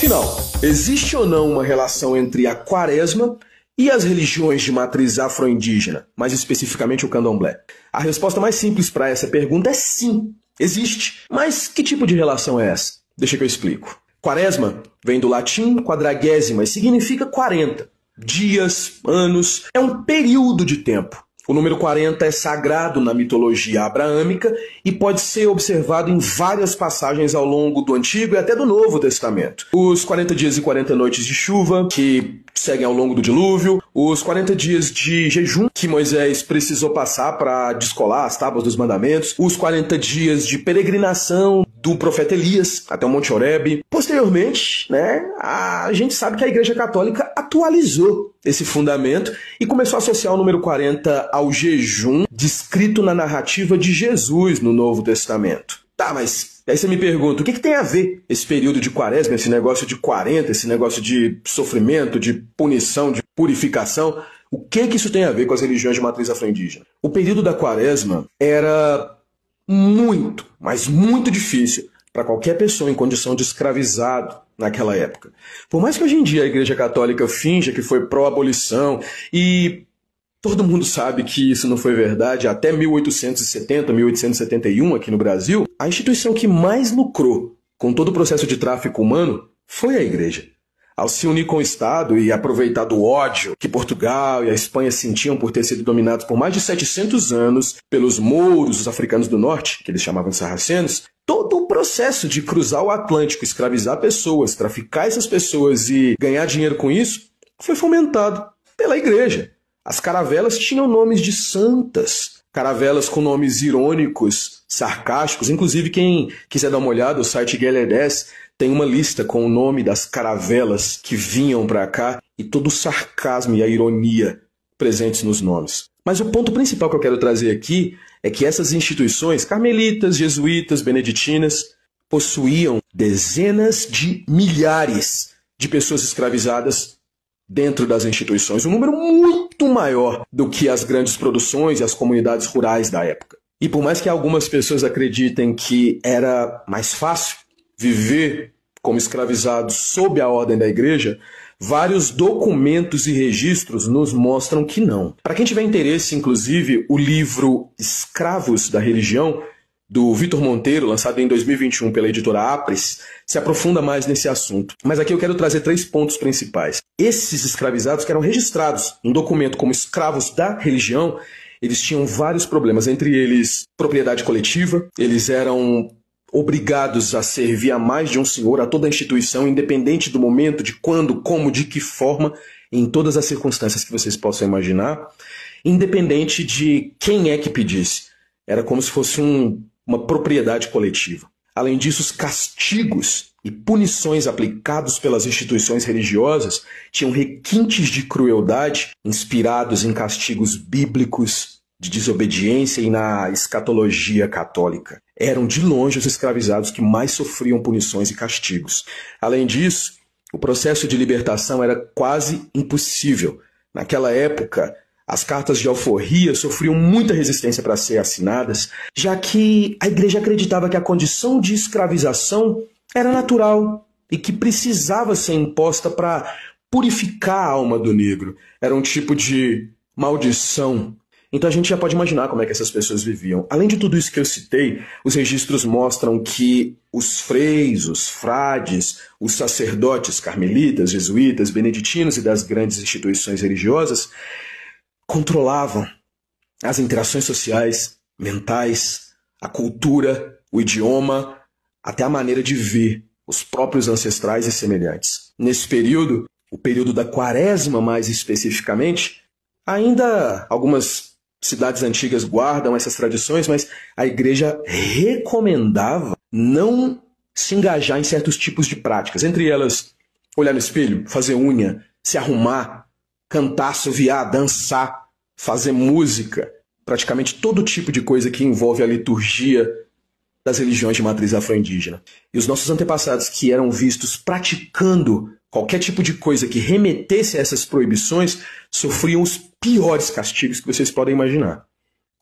Afinal, existe ou não uma relação entre a Quaresma e as religiões de matriz afro-indígena, mais especificamente o candomblé? A resposta mais simples para essa pergunta é sim, existe. Mas que tipo de relação é essa? Deixa que eu explico. Quaresma vem do latim quadragésima e significa 40. Dias, anos, é um período de tempo. O número 40 é sagrado na mitologia abraâmica e pode ser observado em várias passagens ao longo do Antigo e até do Novo Testamento. Os 40 dias e 40 noites de chuva, que seguem ao longo do dilúvio, os 40 dias de jejum que Moisés precisou passar para descolar as tábuas dos mandamentos, os 40 dias de peregrinação do profeta Elias até o Monte Horebe. Posteriormente, a gente sabe que a Igreja Católica atualizou esse fundamento e começou a associar o número 40 ao jejum descrito na narrativa de Jesus no Novo Testamento. Tá, mas aí você me pergunta, o que tem a ver esse período de Quaresma, esse negócio de 40, esse negócio de sofrimento, de punição, de purificação? O que isso tem a ver com as religiões de matriz afro-indígena? O período da Quaresma era muito, mas muito difícil para qualquer pessoa em condição de escravizado naquela época. Por mais que hoje em dia a Igreja Católica finja que foi pró-abolição e todo mundo sabe que isso não foi verdade, até 1870, 1871 aqui no Brasil, a instituição que mais lucrou com todo o processo de tráfico humano foi a Igreja. Ao se unir com o Estado e aproveitar do ódio que Portugal e a Espanha sentiam por ter sido dominados por mais de 700 anos pelos mouros, os africanos do norte, que eles chamavam de sarracenos, todo o processo de cruzar o Atlântico, escravizar pessoas, traficar essas pessoas e ganhar dinheiro com isso, foi fomentado pela Igreja. As caravelas tinham nomes de santas, caravelas com nomes irônicos, sarcásticos. Inclusive, quem quiser dar uma olhada, o site Guelha10 tem uma lista com o nome das caravelas que vinham para cá e todo o sarcasmo e a ironia presentes nos nomes. Mas o ponto principal que eu quero trazer aqui é que essas instituições, carmelitas, jesuítas, beneditinas, possuíam dezenas de milhares de pessoas escravizadas dentro das instituições, um número muito maior do que as grandes produções e as comunidades rurais da época. E por mais que algumas pessoas acreditem que era mais fácil viver como escravizados sob a ordem da Igreja, vários documentos e registros nos mostram que não. Para quem tiver interesse, inclusive, o livro Escravos da Religião, do Vitor Monteiro, lançado em 2021 pela editora Apres, se aprofunda mais nesse assunto. Mas aqui eu quero trazer 3 pontos principais. Esses escravizados que eram registrados em documento como escravos da religião, eles tinham vários problemas, entre eles propriedade coletiva, eles eram obrigados a servir a mais de um senhor, a toda a instituição, independente do momento, de quando, como, de que forma, em todas as circunstâncias que vocês possam imaginar, independente de quem é que pedisse. Era como se fosse uma propriedade coletiva. Além disso, os castigos e punições aplicados pelas instituições religiosas tinham requintes de crueldade inspirados em castigos bíblicos de desobediência e na escatologia católica. Eram de longe os escravizados que mais sofriam punições e castigos. Além disso, o processo de libertação era quase impossível. Naquela época, as cartas de alforria sofriam muita resistência para ser assinadas, já que a Igreja acreditava que a condição de escravização era natural e que precisava ser imposta para purificar a alma do negro. Era um tipo de maldição. Então a gente já pode imaginar como é que essas pessoas viviam. Além de tudo isso que eu citei, os registros mostram que os freis, os frades, os sacerdotes carmelitas, jesuítas, beneditinos e das grandes instituições religiosas controlavam as interações sociais, mentais, a cultura, o idioma, até a maneira de ver os próprios ancestrais e semelhantes. Nesse período, o período da Quaresma mais especificamente, ainda algumas cidades antigas guardam essas tradições, mas a Igreja recomendava não se engajar em certos tipos de práticas. Entre elas, olhar no espelho, fazer unha, se arrumar, cantar, assoviar, dançar, fazer música, praticamente todo tipo de coisa que envolve a liturgia das religiões de matriz afro-indígena. E os nossos antepassados que eram vistos praticando qualquer tipo de coisa que remetesse a essas proibições sofriam os piores castigos que vocês podem imaginar.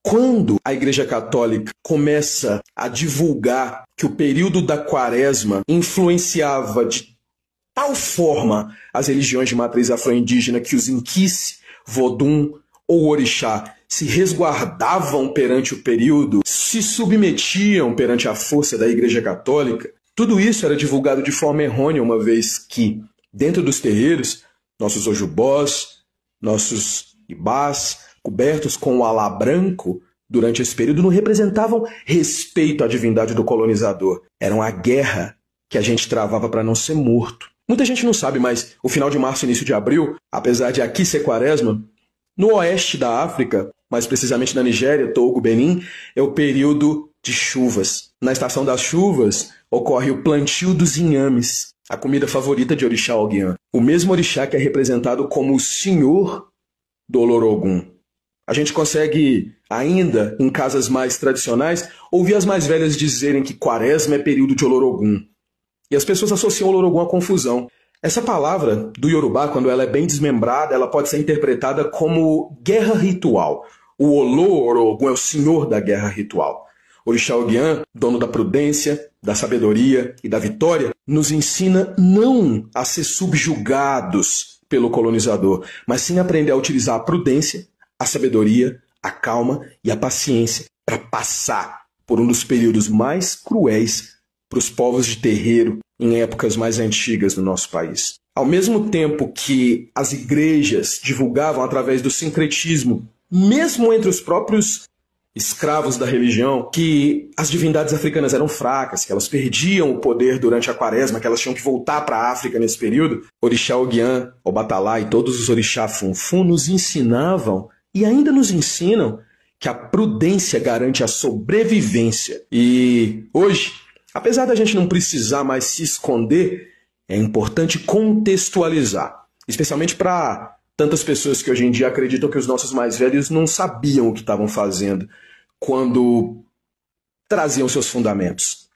Quando a Igreja Católica começa a divulgar que o período da Quaresma influenciava de tal forma as religiões de matriz afro-indígena que os Inquice, Vodun ou Orixá se resguardavam perante o período, se submetiam perante a força da Igreja Católica. Tudo isso era divulgado de forma errônea, uma vez que, dentro dos terreiros, nossos ojubós, nossos ibás, cobertos com o alá branco, durante esse período, não representavam respeito à divindade do colonizador. Eram a guerra que a gente travava para não ser morto. Muita gente não sabe, mas o final de março e início de abril, apesar de aqui ser quaresma, no oeste da África, mais precisamente na Nigéria, Togo, Benin, é o período de chuvas. Na estação das chuvas, ocorre o plantio dos inhames, a comida favorita de Orixá Oguiã. O mesmo orixá que é representado como o Senhor do Olorogum. A gente consegue, ainda em casas mais tradicionais, ouvir as mais velhas dizerem que quaresma é período de Olorogum. E as pessoas associam Olorogum à confusão. Essa palavra do Yorubá, quando ela é bem desmembrada, ela pode ser interpretada como guerra ritual. O Olorogum é o senhor da guerra ritual. Orixá Oguiã, dono da prudência, da sabedoria e da vitória, nos ensina não a ser subjugados pelo colonizador, mas sim aprender a utilizar a prudência, a sabedoria, a calma e a paciência para passar por um dos períodos mais cruéis para os povos de terreiro em épocas mais antigas no nosso país. Ao mesmo tempo que as igrejas divulgavam através do sincretismo, mesmo entre os próprios escravos da religião, que as divindades africanas eram fracas, que elas perdiam o poder durante a quaresma, que elas tinham que voltar para a África nesse período, Orixá Oguiã, Obatalá e todos os orixá funfun nos ensinavam e ainda nos ensinam que a prudência garante a sobrevivência. E hoje, apesar da gente não precisar mais se esconder, é importante contextualizar, especialmente para tantas pessoas que hoje em dia acreditam que os nossos mais velhos não sabiam o que estavam fazendo quando traziam seus fundamentos.